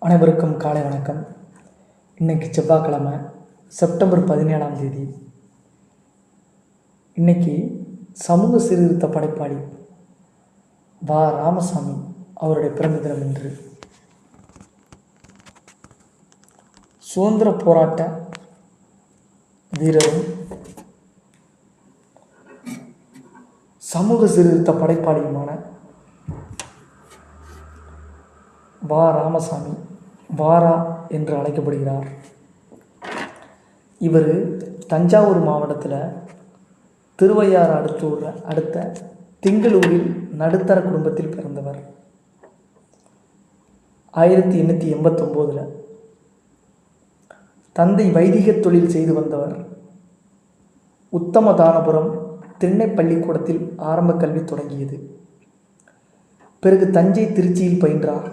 அனைவருக்கும் காலை வணக்கம். இன்றைக்கி செவ்வாய்க்கிழமை, செப்டம்பர் 17ஆம் தேதி. இன்றைக்கி சமூக சீர்திருத்த படைப்பாளி வா. ராமசாமி அவருடைய பிறந்த தினம் இன்று. சுதந்திர போராட்ட வீரரும் சமூக சீர்திருத்த படைப்பாளியுமான வா. ராமசாமி வாரா என்று அழைக்கப்படுகிறார். இவர் தஞ்சாவூர் மாவட்டத்தில் திருவையாறு அடுத்த திங்களூரில் நடுத்தர குடும்பத்தில் பிறந்தவர். 1889 தந்தை வைதிக தொழில் செய்து வந்தவர். உத்தமதானபுரம் திண்ணை பள்ளிக்கூடத்தில் ஆரம்ப கல்வி தொடங்கியது. பிறகு தஞ்சை, திருச்சியில் பயின்றார்.